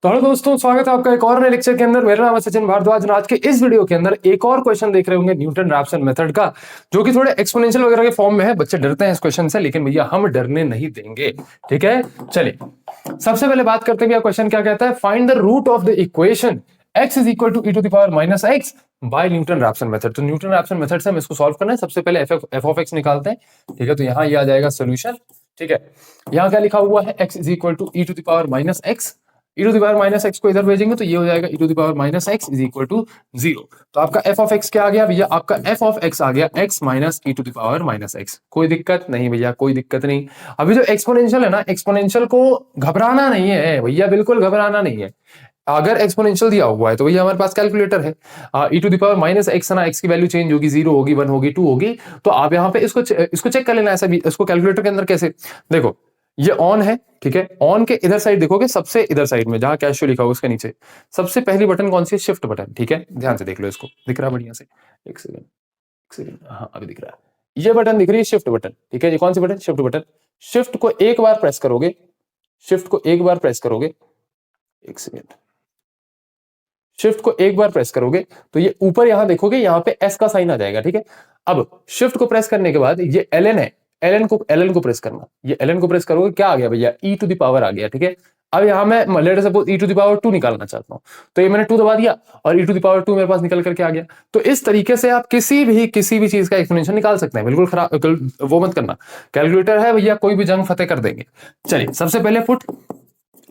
तो हेलो दोस्तों, स्वागत है आपका एक और नए लेक्चर के अंदर। मेरा नाम है सचिन भारद्वाज और आज के इस वीडियो के अंदर एक और क्वेश्चन देख रहे होंगे न्यूटन रैप्सन मेथड का, जो कि थोड़े एक्सपोनेंशियल वगैरह के फॉर्म में है। बच्चे डरते हैं इस क्वेश्चन से, लेकिन भैया हम डरने नहीं देंगे। ठीक है, चलिए सबसे पहले बात करते हैं भैया क्वेश्चन क्या कहता है। Find the root of the equation x is equal to e to the power minus x by Newton Raphson method. तो न्यूटन रैप्सन मेथड से हम इसको सॉल्व करना है। सबसे पहले एफ ऑफ एक्स निकालते हैं। ठीक है, तो यहाँ ये आ जाएगा सोल्यूशन। ठीक है, यहाँ क्या लिखा हुआ है, x is equal to e to the power minus x. e to the power minus x को इधर भेजेंगे तो ये हो जाएगा e to the power minus x is equal to 0। तो आपका f ऑफ x क्या आ गया भैया, आपका f ऑफ x आ गया x minus e to the power minus x. कोई दिक्कत नहीं भैया, कोई दिक्कत नहीं। अभी जो एक्सपोनेंशियल है ना, एक्सपोनेंशियल को घबराना नहीं है भैया, बिल्कुल घबराना नहीं है। अगर एक्सपोनेंशियल दिया हुआ है तो भैया हमारे पास कैलकुलेटर है। e to the power minus x ना, x की वैल्यू चेंज होगी, 0 होगी, 1 होगी, 2 होगी। तो आप यहाँ पे इसको चेक कर लेना। ऐसा भी इसको कैलकुलेटर के अंदर कैसे, देखो ये ऑन है। ठीक है, ऑन के इधर साइड देखोगे, सबसे इधर साइड में जहां कैशो लिखा होगा उसके नीचे सबसे पहली बटन कौन सी है, शिफ्ट बटन। ठीक है, ध्यान से देख लो, इसको दिख रहा है बढ़िया से। एक सेकंड, हाँ अभी दिख रहा है। ये बटन दिख रही है शिफ्ट बटन। ठीक है, ये कौन सी बटन, शिफ्ट बटन। शिफ्ट को एक बार प्रेस करोगे, शिफ्ट को एक बार प्रेस करोगे, एक सेकेंड, शिफ्ट को एक बार प्रेस करोगे तो ये ऊपर यहां देखोगे, यहां पे एस का साइन आ जाएगा। ठीक है, अब शिफ्ट को प्रेस करने के बाद ये एल है, एल को प्रेस करना। ये एल को प्रेस करोगे, क्या आ गया भैया, ई टू द पावर आ गया। ठीक है, अब यहां मैं let suppose e to the power 2 निकालना चाहता हूं, तो ये मैंने 2 दबा दिया और ई टू द पावर 2 मेरे पास निकल करके आ गया। तो इस तरीके से आप किसी भी चीज का एक्सपोनेंशियल निकाल सकते हैं। बिल्कुल खराब वो मत करना, कैलकुलेटर है भैया, कोई भी जंग फतेह कर देंगे। चलिए सबसे पहले put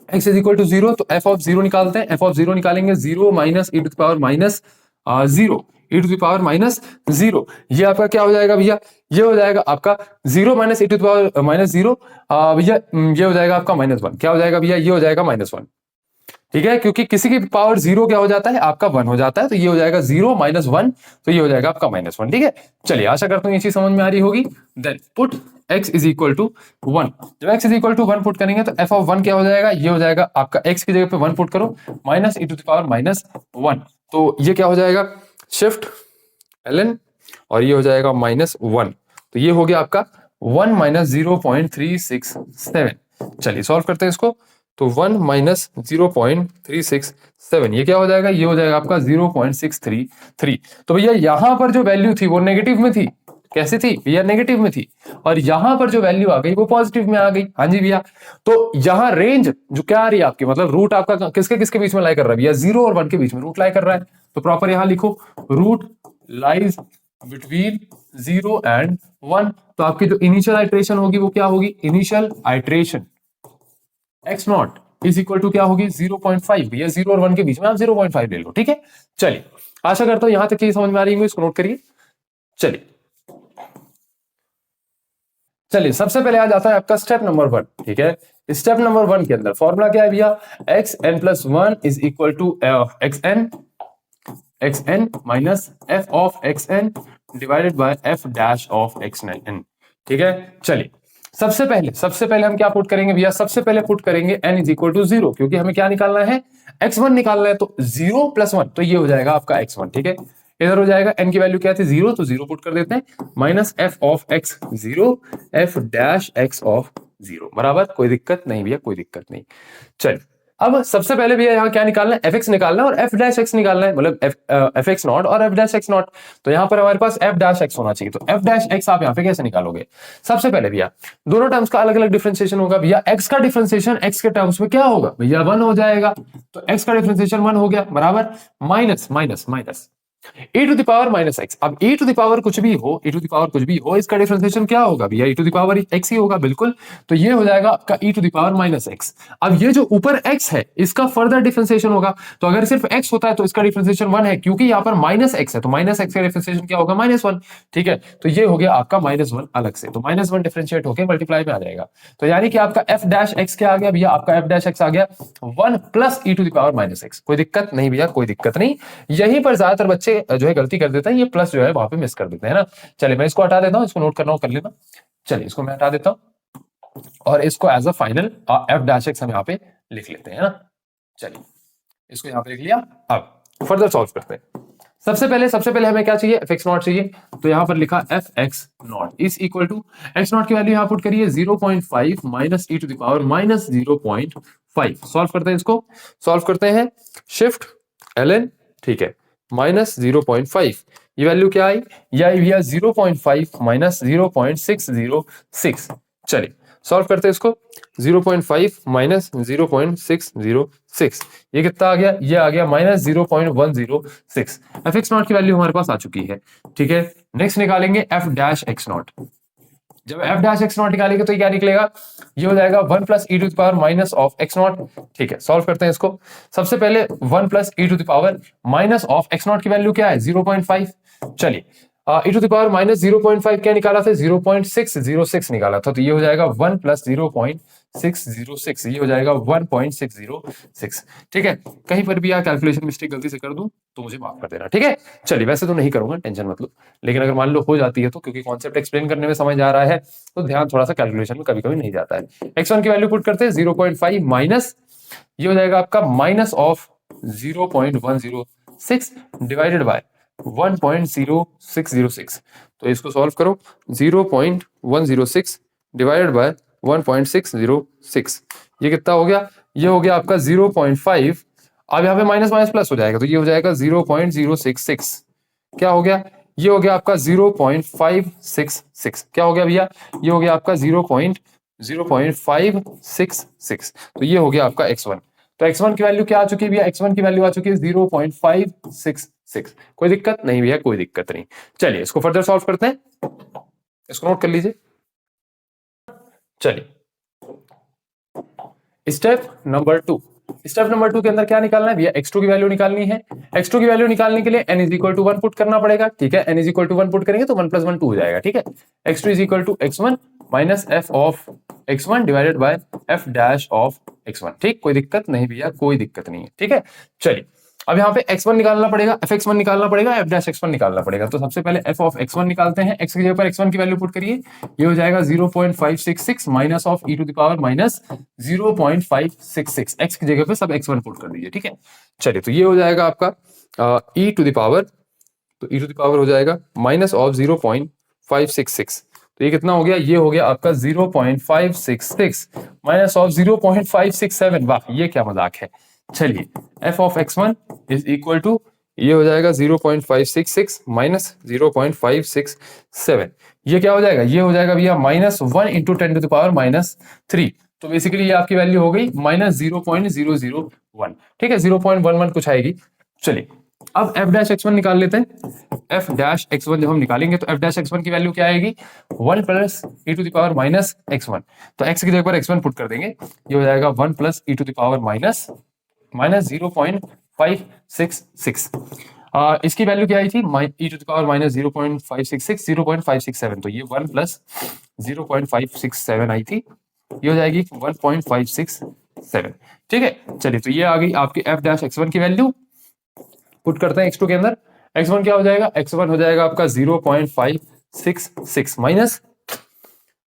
x is equal to 0, तो f ऑफ 0 निकालते हैं। f ऑफ 0 निकालेंगे, 0 minus e to the power minus 0, e to the power minus 0। ये आपका क्या हो जाएगा भैया, ये हो जाएगा आपका 0 minus e to the power minus 0। भैया ये हो जाएगा आपका -1। क्या हो जाएगा भैया, ये हो जाएगा -1। ठीक है, क्योंकि किसी की पावर 0 क्या हो जाता है, आपका 1 हो जाता है। तो ये हो जाएगा 0 माइनस 1, तो ये हो जाएगा आपका -1। ठीक है, चलिए आशा करता हूं ये चीज समझ में आ रही होगी। Then put x is equal to 1। जब x is equal to 1 put करेंगे तो f ऑफ 1 क्या हो जाएगा, ये हो जाएगा आपका x की जगह पे 1 पुट करो, minus e to the power minus 1। तो ये क्या हो जाएगा, शिफ्ट ln, और ये हो जाएगा -1। तो ये हो गया आपका 1 माइनस 0.367। चलिए सॉल्व करते हैं इसको। तो 1 माइनस 0.367 ये क्या हो जाएगा, ये हो जाएगा आपका 0.633। तो भैया यहां पर जो वैल्यू थी वो नेगेटिव में थी। कैसे थी भैया, नेगेटिव में थी। और यहां पर जो वैल्यू आ गई वो पॉजिटिव में आ गई। हाँ जी भैया, तो यहां रेंज जो क्या आ रही है आपकी, मतलब रूट आपका किसके किसके बीच में लाई कर रहा है भैया, 0 और 1 के बीच में रूट लाई कर रहा है। तो प्रॉपर यहां लिखो, रूट लाइज बिटवीन 0 एंड 1। तो आपकी जो इनिशियल आइट्रेशन होगी वो क्या होगी, initial iteration x not is equal to क्या होगी, 0.5। भैया 0 और 1 के बीच में आप 0.5 ले लो। ठीक है, चलिए आशा करता हूं यहां तक चीज समझ में आ रही है, इसको नोट करिए। चलिए चलिए सबसे पहले आ जाता है आपका स्टेप नंबर 1। ठीक है, स्टेप नंबर 1 के अंदर फॉर्मूला क्या है भैया, xn+1 is equal to xn minus f of xn divided by f dash of xn। ठीक है, चलिए सबसे पहले हम क्या पुट करेंगे भैया, सबसे पहले पुट करेंगे n इज इक्वल टू 0, क्योंकि हमें क्या निकालना है, x1 निकालना है। तो 0 + 1, तो ये हो जाएगा आपका x1। ठीक है, इधर हो जाएगा n की वैल्यू क्या थी, 0, तो 0 पुट कर देते हैं, minus f of x 0, f dash x of 0 बराबर। कोई दिक्कत नहीं भैया, कोई दिक्कत नहीं। चलिए अब सबसे पहले भैया यहाँ क्या निकालना है, fx निकालना है और f डैश x निकालना है, मतलब fx नॉट और f डैश x नॉट। तो यहाँ पर हमारे पास f डैश x होना चाहिए। तो f डैश x आप यहाँ पे कैसे निकालोगे, सबसे पहले भैया दोनों टर्म्स का अलग अलग डिफरेंशिएशन होगा। भैया x का डिफरेंशिएशन x के टर्म्स में क्या होगा भैया, 1 हो जाएगा। तो x का डिफरेंशिएशन 1 हो गया, बराबर minus minus minus e to the power minus x. अब e टू द पावर कुछ भी हो, e टू द पावर कुछ भी हो, इसका डिफरेंशिएशन क्या होगा भैया, e to the power x ही होगा, बिल्कुल। तो ये हो जाएगा आपका e to the power minus x. अब ये जो ऊपर x है इसका फर्दर डिफरेंशिएशन होगा। तो अगर सिर्फ x होता है तो इसका डिफरेंशिएशन 1 है, क्योंकि यहाँ पर माइनस x है, तो माइनस x का डिफरेंशिएशन क्या होगा, -1। ठीक है, तो ये हो गया आपका -1 अलग से, तो -1 डिफरेंशिएट होकर मल्टीप्लाई में आ जाएगा। तो यानी कि आपका f डैश x क्या आ गया भैया, आपका f डैश x आ गया 1 plus e to the power minus x. कोई दिक्कत नहीं भैया, कोई दिक्कत नहीं। यहीं पर ज्यादातर बच्चे जो है गलती कर देते हैं, ये प्लस जो है वहां पे मिस कर देते हैं ना। चलिए मैं इसको हटा देता हूं, इसको नोट करना हो कर लेना। चलिए इसको मैं हटा देता हूं और इसको as a final f dash x हम यहाँ पे लिख लेते हैं ना। चलिए इसको यहाँ पे लिख लिया। अब फर्दर सॉल्व करते हैं। सबसे पहले हमें क्या चाहिए, एफ एक्स नॉट चाहिए। तो यहां पर लिखा f x not is equal to x not की वैल्यू यहां पुट करिए 0.5 minus e to the power minus 0.5। Solve करते हैं इसको, सॉल्व करते हैं, शिफ्ट ln, ठीक है, माइनस 0.5। ये वैल्यू क्या आई, ये आई भैया 0.5 माइनस 0.606। चलिए सॉल्व करते हैं इसको, 0.5 माइनस 0.606, ये कितना आ गया, ये आ गया माइनस 0.106। एफ एक्स नॉट की वैल्यू हमारे पास आ चुकी है। ठीक है, नेक्स्ट निकालेंगे एफ डैश एक्स नॉट। जब एफ डैश एक्स नॉट निकालेंगे तो ये क्या निकलेगा, ये हो जाएगा 1 plus e to the power minus of x not. ठीक है, सॉल्व करते हैं इसको। सबसे पहले 1 plus e to the power minus of x not की वैल्यू क्या है, 0.5। चलिए ई टू द पावर माइनस 0.5 क्या निकाला था, 0.606 निकाला था। तो ये हो जाएगा 1 प्लस 0.606, ये हो जाएगा 1.606। ठीक है, कहीं पर भी कैलकुलेशन मिस्टेक गलती से कर दूं तो मुझे माफ कर देना। ठीक है, चलिए वैसे तो नहीं करूंगा, टेंशन मत लो, लेकिन अगर मान लो हो जाती है तो, क्योंकि कॉन्सेप्ट एक्सप्लेन करने में समझ आ रहा है तो ध्यान थोड़ा सा कैलकुलेशन में कभी कभी नहीं जाता है। x1 की वैल्यू पुट करते हैं 0.5 माइनस, ये हो जाएगा आपका माइनस ऑफ 0.106 डिवाइडेड बाय 1.0606। तो इसको सॉल्व करो, 0.106 डिवाइडेड बाय 1.606, ये कितना हो गया, ये हो गया आपका 0.5। अब यहाँ पे माइनस माइनस प्लस हो जाएगा तो ये हो जाएगा 0.066। क्या हो गया, ये हो गया आपका 0.566। क्या हो गया भैया, ये हो गया आपका 0.566। तो ये हो गया आपका x1। तो x1 की वैल्यू क्या आ चुकी है भैया, x1 की वैल्यू आ चुकी है 0.566। कोई दिक्कत नहीं भैया, कोई दिक्कत नहीं। चलिए इसको फर्दर सॉल्व करते हैं, इसको नोट कर लीजिए। चलिए स्टेप नंबर 2, स्टेप नंबर 2 के अंदर क्या निकालना है भैया, x2 की वैल्यू निकालनी है। x2 की वैल्यू निकालने के लिए n is equal to 1 put करना पड़ेगा। ठीक है, n is equal to 1 put करेंगे तो 1 प्लस 1 2 हो जाएगा। ठीक है, x2 is equal to x1 minus f of x1 divided by f dash of x1। ठीक, कोई दिक्कत नहीं भैया, कोई दिक्कत नहीं है। ठीक है, चलिए अब यहाँ पे x1 निकालना पड़ेगा, fx1 निकालना पड़ेगा, f डैश x1 निकालना पड़ेगा। तो सबसे पहले f ऑफ x1 निकालते हैं, x की जगह पर x1 की वैल्यू पुट करिए, ये हो जाएगा 0.566 minus of e to the power minus 0.566। x की जगह पे सब x1 पुट कर दीजिए। ठीक है, चलिए तो ये हो जाएगा आपका e टू द पावर, तो e टू द पावर हो जाएगा माइनस ऑफ 0.566। तो ये कितना हो गया, ये हो गया आपका 0.566 माइनस ऑफ 0.567। वाह, ये क्या मजाक है। चलिए f of x1 is equal to, ये हो जाएगा 0.566 माइनस 0.567। ये क्या हो जाएगा, ये हो जाएगा भैया minus 1 into 10 to the power minus 3। तो बेसिकली ये आपकी वैल्यू हो गई माइनस 0.001। ठीक है, 0.11 कुछ आएगी। चलिए अब f डैश x1 निकाल लेते हैं। f डैश x1 जब हम निकालेंगे तो f डैश x1 की वैल्यू क्या आएगी, 1 plus e to the power minus x1। तो x की जगह पर x1 पुट कर देंगे, ये हो जाएगा 1 plus e to the power minus 0.566। इसकी वैल्यू क्या आई थी, e to the power minus 0.566 0.567। तो ये 1 प्लस 0.567 आई थी, ये हो जाएगी 1.567। ठीक है, चलिए तो ये आ गई आपकी f डैश x1 की वैल्यू। पुट करते हैं x2 के अंदर, x1 क्या हो जाएगा, x1 हो जाएगा आपका 0.566 माइनस,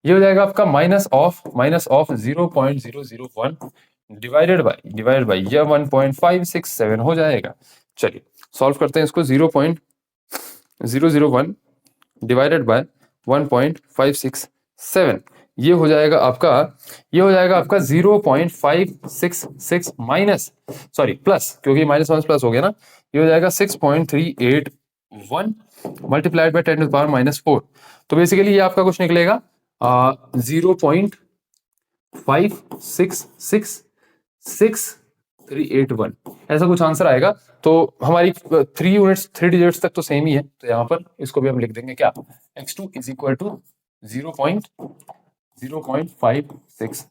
ये हो जाएगा आपका माइनस ऑफ 0.001 डिवाइडेड बाय ये 1.567 हो जाएगा। चलिए सॉल्व करते हैं इसको, 0.001 डिवाइडेड बाय 1.567, ये हो जाएगा आपका, ये हो जाएगा आपका 0.566 माइनस, सॉरी प्लस, क्योंकि माइनस वन प्लस हो गया ना, ये हो जाएगा 6.381 multiplied by 10 to the power minus 4। तो बेसिकली ये आपका कुछ निकलेगा 0.566631, ऐसा कुछ आंसर आएगा। तो हमारी 3 यूनिट्स 3 डिजिट्स तक तो सेम ही है, तो यहाँ पर इसको भी हम लिख देंगे क्या, x2 इज इक्वल टू 0.566।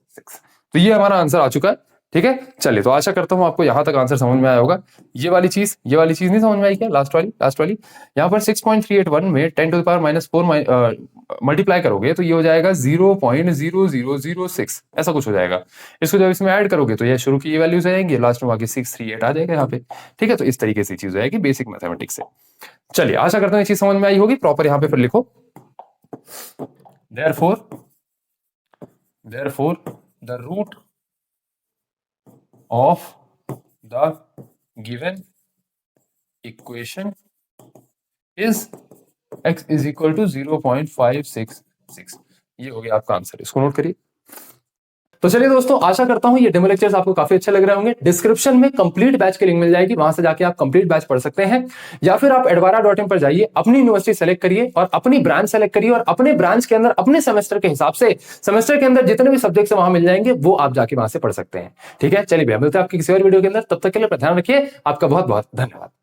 तो ये हमारा आंसर आ चुका है। ठीक है, चलिए तो आशा करता हूँ आपको यहाँ तक आंसर समझ में आया होगा। ये वाली चीज नहीं समझ में आई क्या, लास्ट वाली यहाँ पर 6.381 में 10 to the power minus 4 multiply करोगे तो ये हो जाएगा 0.0006, ऐसा कुछ हो जाएगा। इसको जब इसमें ऐड करोगे तो ये शुरू की ये वैल्यूज आएंगी, लास्ट में आगे 638 आ जाएगा यहाँ पे। ठीक है, तो इस तरीके से चीज हो जाएगी बेसिक मैथमेटिक्स से। चलिए आशा करता हूँ ये चीज समझ में आई होगी। प्रॉपर यहाँ पे फिर लिखो, therefore the root of the given equation is x is equal to 0.566। ये हो गया आपका आंसर, इसको नोट करिए। तो चलिए दोस्तों, आशा करता हूं ये डेमो लेक्चर्स आपको काफी अच्छे लग रहे होंगे। डिस्क्रिप्शन में कंप्लीट बैच की लिंक मिल जाएगी, वहां से जाके आप कंप्लीट बैच पढ़ सकते हैं, या फिर आप advara.in पर जाइए, अपनी यूनिवर्सिटी सेलेक्ट करिए और अपनी ब्रांच सेलेक्ट करिए, और अपने ब्रांच के अंदर अपने सेमेस्टर के हिसाब से सेमेस्टर के अंदर जितने भी सब्जेक्ट्स वहां मिल जाएंगे वो आप जाके वहां से पढ़ सकते हैं। ठीक है, चलिए भैया मिलते हैं आपकी किसी और वीडियो के अंदर, तब तक के लिए अपना ध्यान रखिए। आपका बहुत बहुत धन्यवाद।